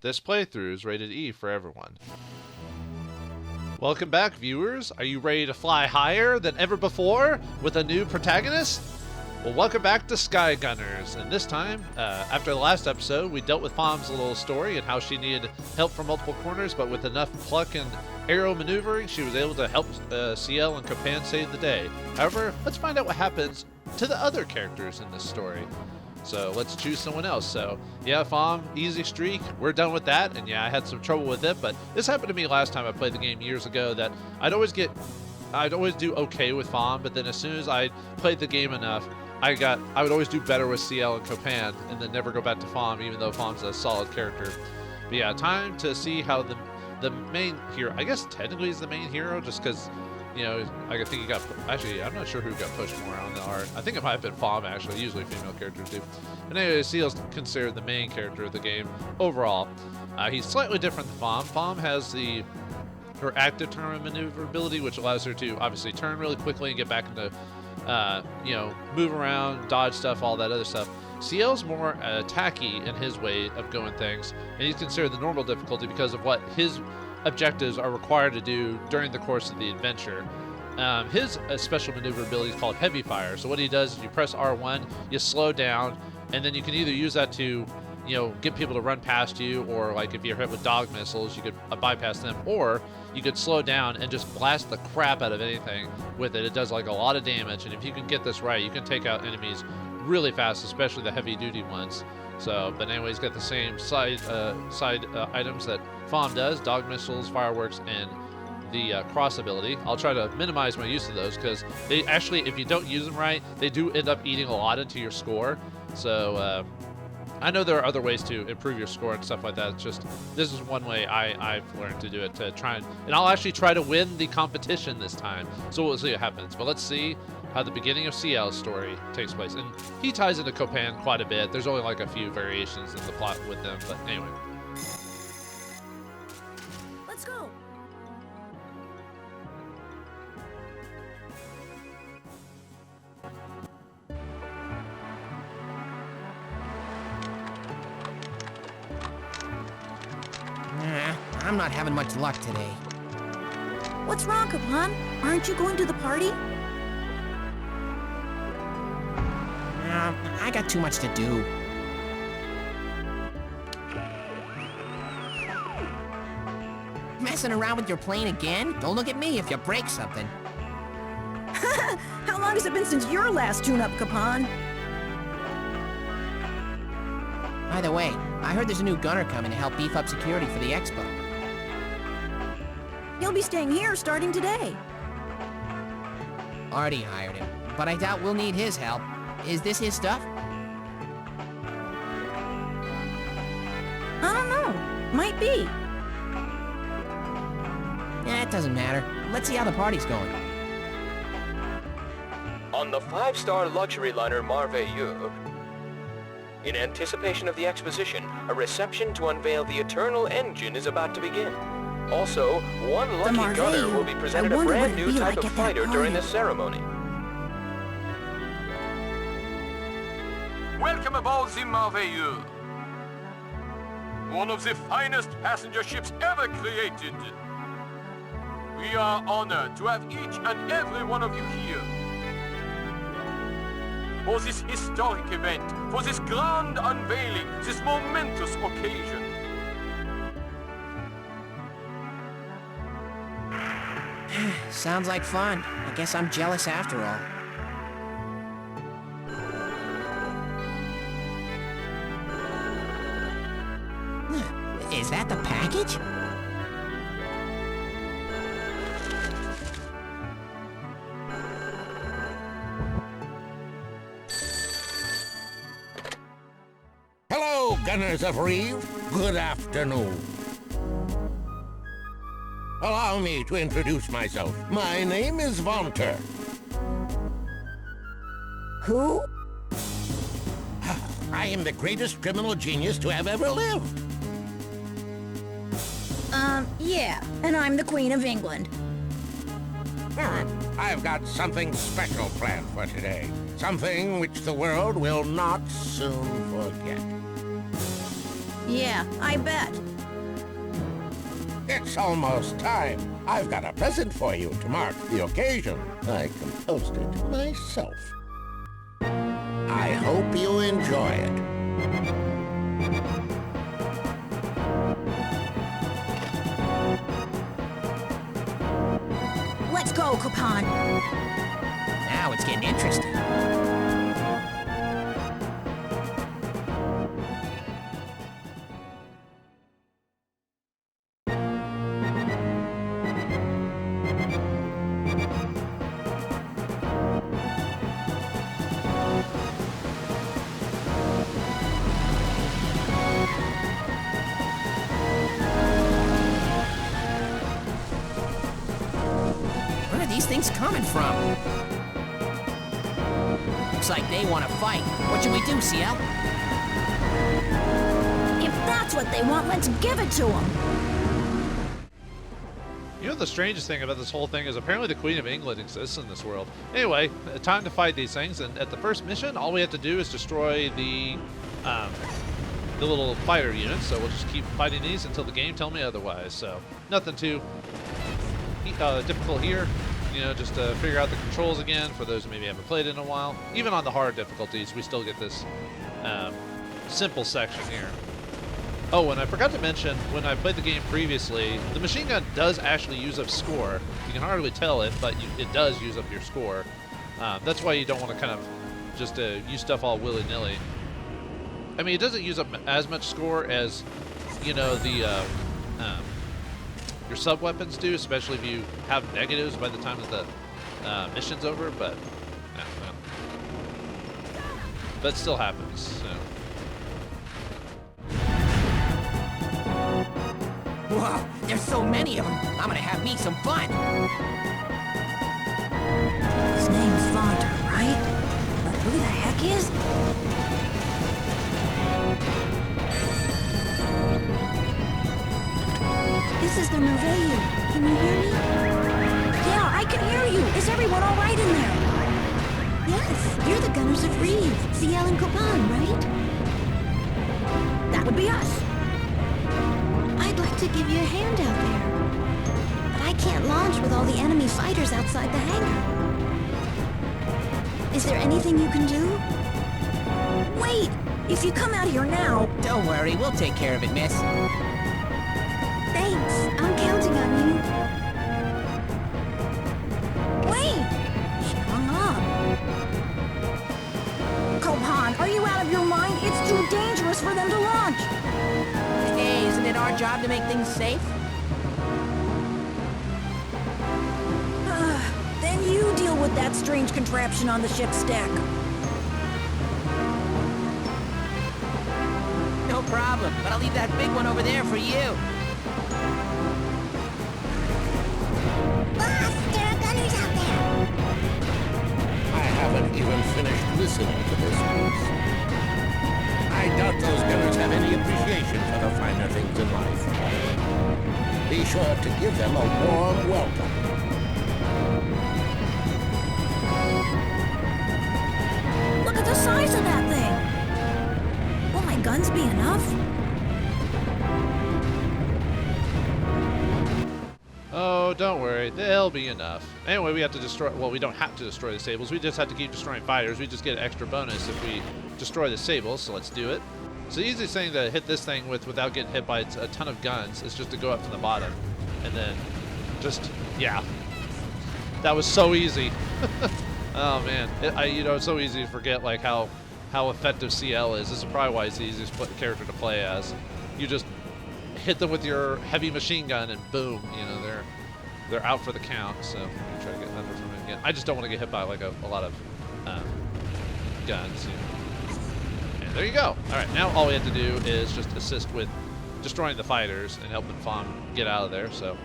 This playthrough is rated E for everyone. Welcome back, viewers. Are you ready to fly higher than ever before with a new protagonist? Well, welcome back to Skygunners, and this time, after the last episode, we dealt with Fam's little story and how she needed help from multiple corners, but with enough pluck and aero maneuvering, she was able to help Ciel and Copan save the day. However, let's find out what happens to the other characters in this story. So let's choose someone else. So yeah, Fam, easy streak, we're done with that, and yeah, I had some trouble with it, but this happened to me last time I played the game years ago, that I'd always do okay with Fam, but then as soon as I played the game enough, I would always do better with Ciel and Copan, and then never go back to Fam, even though Fam's a solid character. But yeah, time to see how the main hero, I guess technically he's the main hero, just because, you know, I think he got, actually, I'm not sure who got pushed more on the art. I think it might have been Fam, actually. Usually female characters do. But anyway, Ciel's considered the main character of the game overall. He's slightly different than Fam. Fam has her active turn maneuverability, which allows her to obviously turn really quickly and get back into, you know, move around, dodge stuff, all that other stuff. Ciel's more tacky in his way of going things, and he's considered the normal difficulty because of what his objectives are required to do during the course of the adventure. His special maneuverability is called heavy fire. So what he does is you press R1, you slow down, and then you can either use that to, you know, get people to run past you, or like if you're hit with dog missiles, you could bypass them, or you could slow down and just blast the crap out of anything with it. It does like a lot of damage, and if you can get this right, you can take out enemies really fast, especially the heavy duty ones. So, but anyway, he's got the same side items that Fam does: dog missiles, fireworks, and the cross ability. I'll try to minimize my use of those because they actually, if you don't use them right, they do end up eating a lot into your score. So I know there are other ways to improve your score and stuff like that. It's just, this is one way I've learned to do it, to try and I'll actually try to win the competition this time. So we'll see what happens. But let's see how the beginning of Ciel's story takes place. And he ties into Copan quite a bit. There's only like a few variations in the plot with them, but anyway. Let's go. I'm not having much luck today. What's wrong, Copan? Aren't you going to the party? I got too much to do. Messing around with your plane again? Don't look at me if you break something. How long has it been since your last tune-up, Copan? By the way, I heard there's a new gunner coming to help beef up security for the expo. He'll be staying here starting today. Already hired him, but I doubt we'll need his help. Is this his stuff? I don't know. Might be. It doesn't matter. Let's see how the party's going. On the 5-star luxury liner Merveilleux, in anticipation of the exposition, a reception to unveil the Eternal Engine is about to begin. Also, one lucky gunner will be presented a brand new type of fighter during this ceremony. Welcome aboard the Merveilleux, one of the finest passenger ships ever created. We are honored to have each and every one of you here for this historic event, for this grand unveiling, this momentous occasion. Sounds like fun. I guess I'm jealous after all. Is that the package? Hello, Gunners of Reeve. Good afternoon. Allow me to introduce myself. My name is Vauldemare. Who? I am the greatest criminal genius to have ever lived. Yeah, and I'm the Queen of England. I've got something special planned for today. Something which the world will not soon forget. Yeah, I bet. It's almost time. I've got a present for you to mark the occasion. I composed it myself. I hope you enjoy it. Let's go, Kapan. Now it's getting interesting. Where are these things coming from? Looks like they want to fight. What should we do, Ciel? If that's what they want, let's give it to them. You know, the strangest thing about this whole thing is apparently the Queen of England exists in this world. Anyway, time to fight these things, and at the first mission, all we have to do is destroy the little fighter units, so we'll just keep fighting these until the game tells me otherwise. So, nothing too difficult here. You know, just to figure out the controls again for those who maybe haven't played it in a while. Even on the hard difficulties, we still get this simple section here. Oh, and I forgot to mention, when I played the game previously, the machine gun does actually use up score. You can hardly tell it, but it does use up your score. That's why you don't want to kind of just use stuff all willy-nilly. I mean, it doesn't use up as much score as, you know, the your sub-weapons do, especially if you have negatives by the time that the mission's over, but but it still happens. So. Whoa, there's so many of them. I'm gonna have me some fun. His name's Vauldemare, right? But who the heck is? This is the Merveille. Can you hear me? Yeah, I can hear you. Is everyone all right in there? Yes, you're the Gunners of Reed, Ciel and Copan, right? That would be us. I'd like to give you a hand out there. But I can't launch with all the enemy fighters outside the hangar. Is there anything you can do? Wait! If you come out here now... Don't worry, we'll take care of it, miss. Thanks. I'm counting on you. Wait! She hung up. Kopan, are you out of your mind? It's too dangerous for them to launch. Hey, isn't it our job to make things safe? Then you deal with that strange contraption on the ship's deck. No problem, but I'll leave that big one over there for you. Boss, there are gunners out there. I haven't even finished listening to this piece. I doubt those gunners have any appreciation for the finer things in life. Be sure to give them a warm welcome. Look at the size of that thing. Will my guns be enough? Oh, don't worry. They'll be enough. Anyway, we have to destroy... Well, we don't have to destroy the Sables. We just have to keep destroying fighters. We just get an extra bonus if we destroy the Sables, so let's do it. So the easiest thing to hit this thing with without getting hit by a ton of guns is just to go up from the bottom. And then just... Yeah. That was so easy. Oh, man. You know, it's so easy to forget, like, how effective Ciel is. This is probably why it's the easiest character to play as. You just hit them with your heavy machine gun and boom, you know, they're out for the count. So I'm gonna try to get thunder from it again. I just don't want to get hit by like a lot of guns. You know. And there you go. All right, now all we have to do is just assist with destroying the fighters and helping Fawn get out of there. So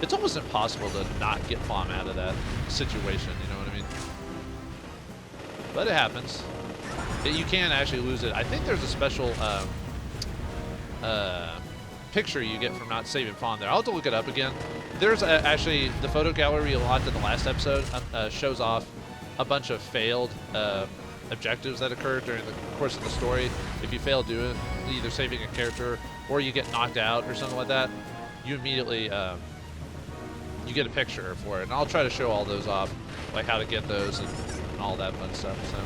it's almost impossible to not get Fawn out of that situation. You know what I mean? But it happens. You can actually lose it. I think there's a special picture you get from not saving Fawn there. I'll have to look it up again. There's actually the photo gallery unlocked in the last episode shows off a bunch of failed objectives that occurred during the course of the story. If you fail to do it, either saving a character or you get knocked out or something like that, you immediately you get a picture for it, and I'll try to show all those off, like how to get those and all that fun stuff. So,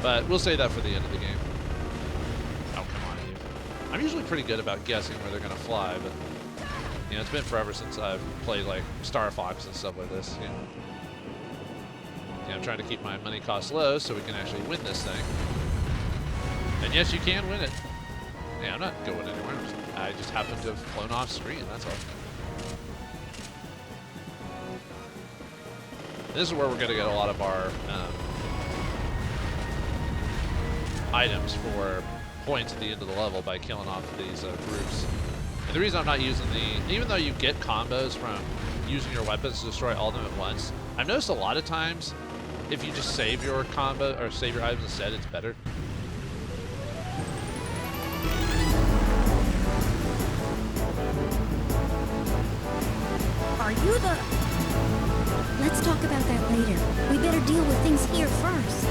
but we'll save that for the end of the game. Oh, come on, you! I'm usually pretty good about guessing where they're gonna fly, but you know, it's been forever since I've played like Star Fox and stuff like this. You know. Yeah, I'm trying to keep my money costs low so we can actually win this thing. And yes, you can win it. Yeah, I'm not going anywhere. I just happen to have flown off screen, that's all. This is where we're going to get a lot of our items for points at the end of the level by killing off these groups. And the reason I'm not using even though you get combos from using your weapons to destroy all of them at once, I've noticed a lot of times if you just save your combo or save your items instead, it's better. Are you the... Let's talk about that later. We better deal with things here first.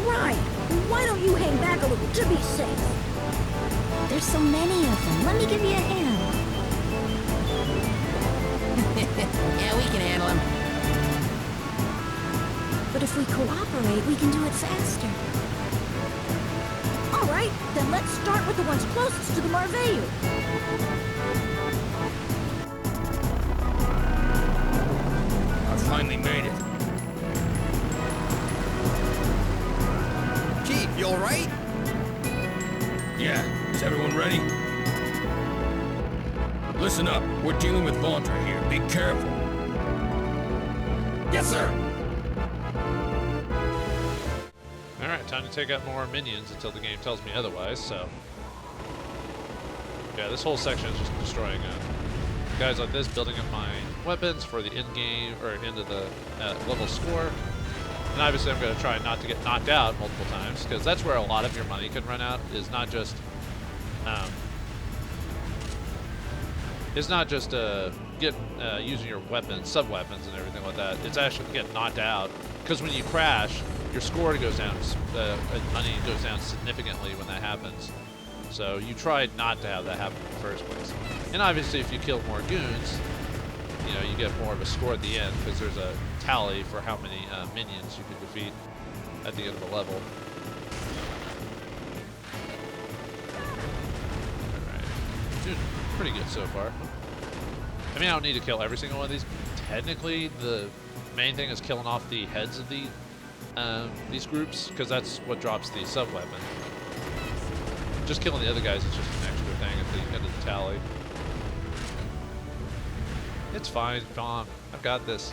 Right. Why don't you hang back a little to be safe? There's so many of them. Let me give you a hand. Yeah, we can handle him. But if we cooperate, we can do it faster. All right, then let's start with the ones closest to the Marveyu. I finally made it. Chief, you all right? Yeah, is everyone ready? Listen up, we're dealing with Vauldemare here. Be careful. Yes, sir. Alright, time to take out more minions until the game tells me otherwise, so... Yeah, this whole section is just destroying guys like this, building up my weapons for the end game, or end of the level score. And obviously I'm going to try not to get knocked out multiple times, because that's where a lot of your money can run out, is not just... using your weapons, sub-weapons and everything like that. It's actually getting knocked out, because when you crash, your score goes down, money goes down significantly when that happens. So you try not to have that happen in the first place. And obviously if you kill more goons, you know, you get more of a score at the end, because there's a tally for how many minions you can defeat at the end of the level. Alright, doing pretty good so far. I mean, I don't need to kill every single one of these. Technically, the main thing is killing off the heads of these groups, because that's what drops the sub-weapon. Just killing the other guys is just an extra thing at the end of the tally. It's fine, Tom. I've got this.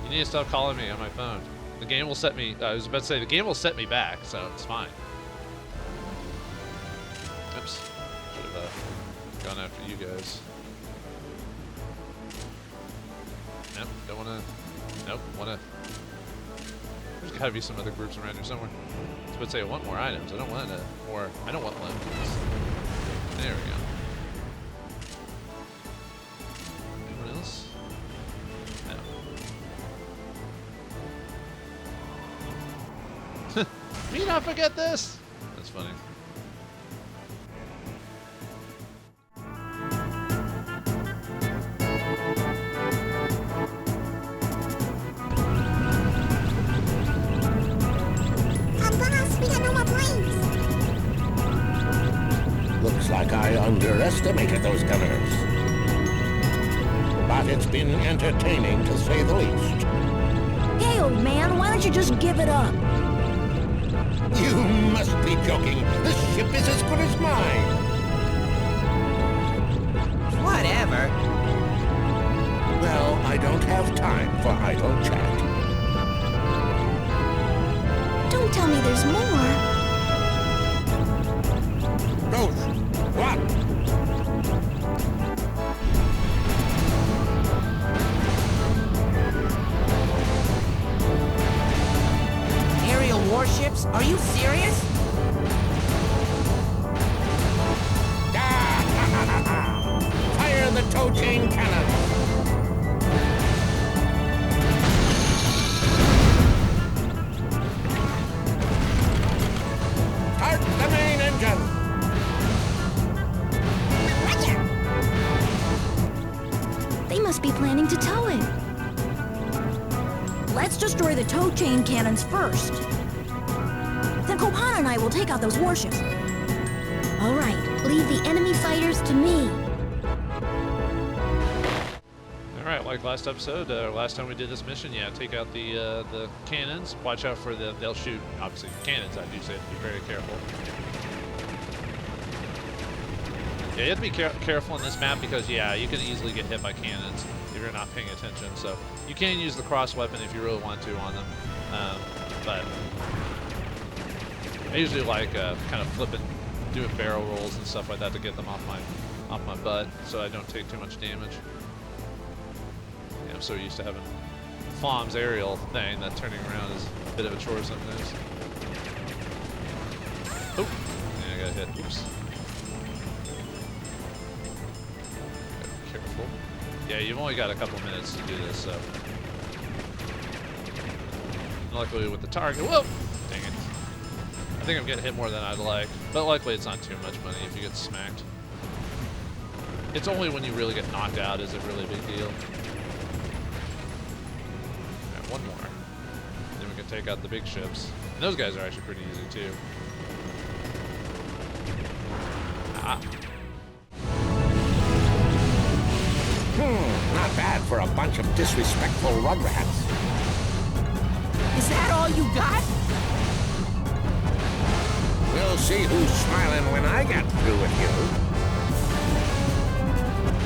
You need to stop calling me on my phone. The game will set me, I was about to say, the game will set me back, so it's fine. Oops. Should have gone after you guys. Nope, don't want to. Nope, want to. There's got to be some other groups around here somewhere. I was about to say I want more items. I don't want more. I don't want lemons. There we go. Anyone else? No. Me not forget this? That's funny. Like I underestimated those gunners. But it's been entertaining, to say the least. Hey, old man, why don't you just give it up? You must be joking. This ship is as good as mine. Whatever. Well, I don't have time for idle chat. Don't tell me there's more. Ghost! What? Aerial warships? Are you serious? Fire the tow chain cannon! to tow it. Let's destroy the tow chain cannons first. Then Kopan and I will take out those warships. All right, leave the enemy fighters to me. Alright, like last episode, last time we did this mission, yeah, take out the cannons. Watch out for they'll shoot, obviously, cannons, I do say, be very careful. Yeah, you have to be careful in this map because, yeah, you can easily get hit by cannons if you're not paying attention. So you can use the cross weapon if you really want to on them, but I usually like kind of flipping, doing barrel rolls and stuff like that to get them off my butt, so I don't take too much damage. Yeah, I'm so used to having Fom's aerial thing that turning around is a bit of a chore sometimes. Oh, yeah, I got hit. Oops. Careful. Yeah, you've only got a couple minutes to do this, so. Luckily with the target, whoa! Dang it. I think I'm getting hit more than I'd like, but luckily it's not too much money if you get smacked. It's only when you really get knocked out is it really a big deal. Alright, one more. Then we can take out the big ships. And those guys are actually pretty easy too. Ah. Not bad for a bunch of disrespectful rugrats. Is that all you got? We'll see who's smiling when I get through with you.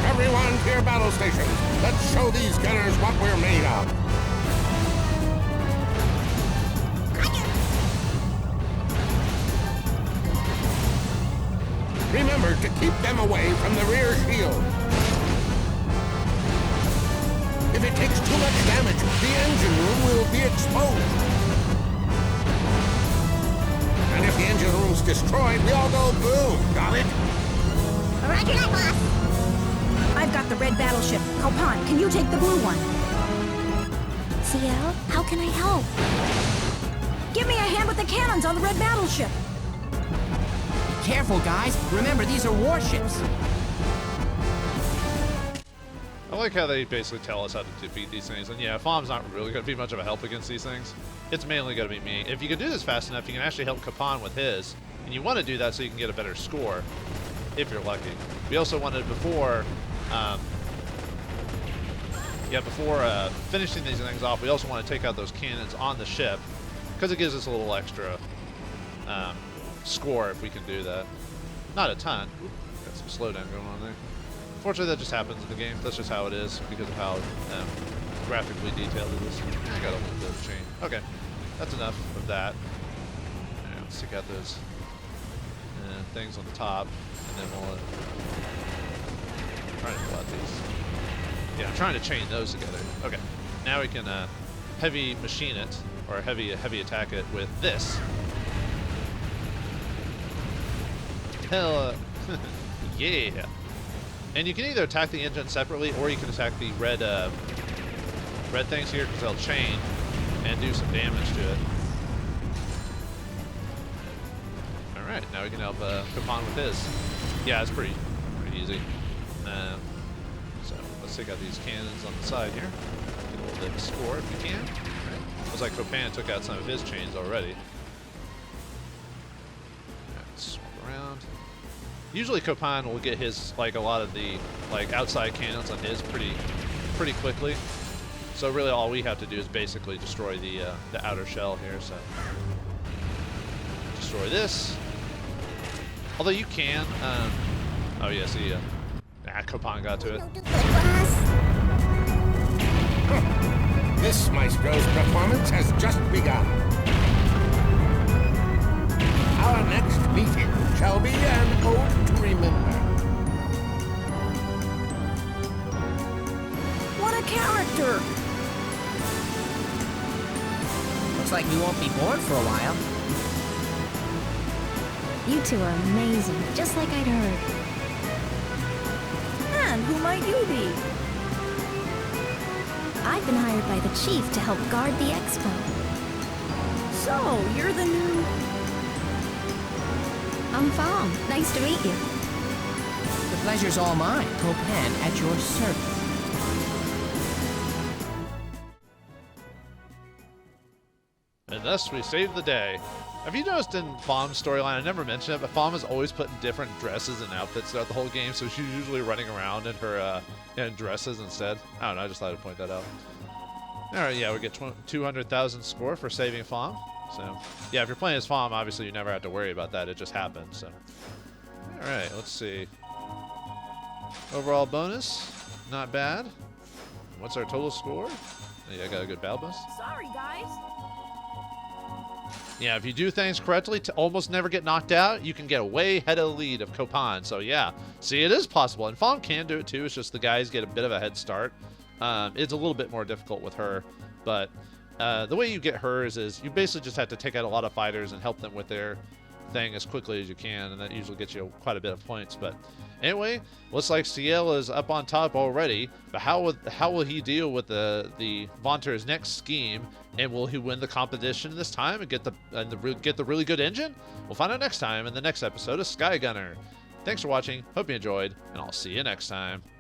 Everyone to your battle stations. Let's show these gunners what we're made of. Remember to keep them away from the rear shield. If it takes too much damage, the engine room will be exposed. And if the engine room's destroyed, we all go boom. Got it? Roger that, boss. I've got the red battleship. Kopan, can you take the blue one? Ciel, how can I help? Give me a hand with the cannons on the red battleship. Be careful, guys. Remember, these are warships. I like how they basically tell us how to defeat these things, and yeah, Fom's not really going to be much of a help against these things. It's mainly going to be me. If you can do this fast enough, you can actually help Kopan with his, and you want to do that so you can get a better score, if you're lucky. We also wanted before finishing these things off, we also want to take out those cannons on the ship, because it gives us a little extra score if we can do that. Not a ton. Oop, got some slowdown going on there. Unfortunately, that just happens in the game. That's just how it is because of how graphically detailed it is. I got a little bit of change. Okay, that's enough of that. Right, let's take out those things on the top, and then we'll try to pull out these. Yeah, I'm trying to chain those together. Okay, now we can heavy machine it or heavy attack it with this. Hell, yeah. And you can either attack the engine separately, or you can attack the red things here because they'll chain and do some damage to it. All right, now we can help Kopan with his. Yeah, it's pretty easy. So let's take out these cannons on the side here. Get a little bit of score if we can. All right. Looks like Kopan took out some of his chains already. All right, swap around. Usually Kopan will get his, like, a lot of the, like, outside cannons on his pretty quickly. So really all we have to do is basically destroy the outer shell here, so. Destroy this. Although you can, oh yeah, see, Kopan got to it. This maestro's performance has just begun. Our next meeting shall be an ode to remember. What a character! Looks like we won't be bored for a while. You two are amazing, just like I'd heard. And who might you be? I've been hired by the chief to help guard the expo. So, you're the new... I'm Fong. Nice to meet you. The pleasure's all mine. Kopan at your service. And thus we saved the day. Have you noticed in Faum's storyline, I never mentioned it, but Faum is always putting different dresses and outfits throughout the whole game, so she's usually running around in her in dresses instead. I don't know, I just thought I'd point that out. Alright, yeah, we get 200,000 score for saving Faum. So, yeah, if you're playing as Faum, obviously you never have to worry about that. It just happens, so. Alright, let's see. Overall bonus, not bad. What's our total score? Yeah, I got a good battle bonus. Sorry, guys. Yeah, if you do things correctly to almost never get knocked out, you can get way ahead of the lead of Copan. So yeah, see, it is possible. And Faum can do it too. It's just the guys get a bit of a head start. It's a little bit more difficult with her. But the way you get hers is you basically just have to take out a lot of fighters and help them with their thing as quickly as you can. And that usually gets you quite a bit of points. But anyway, looks like Ciel is up on top already. But how will he deal with the Vaunter's next scheme? And will he win the competition this time and get the really good engine? We'll find out next time in the next episode of Skygunner. Thanks for watching. Hope you enjoyed, and I'll see you next time.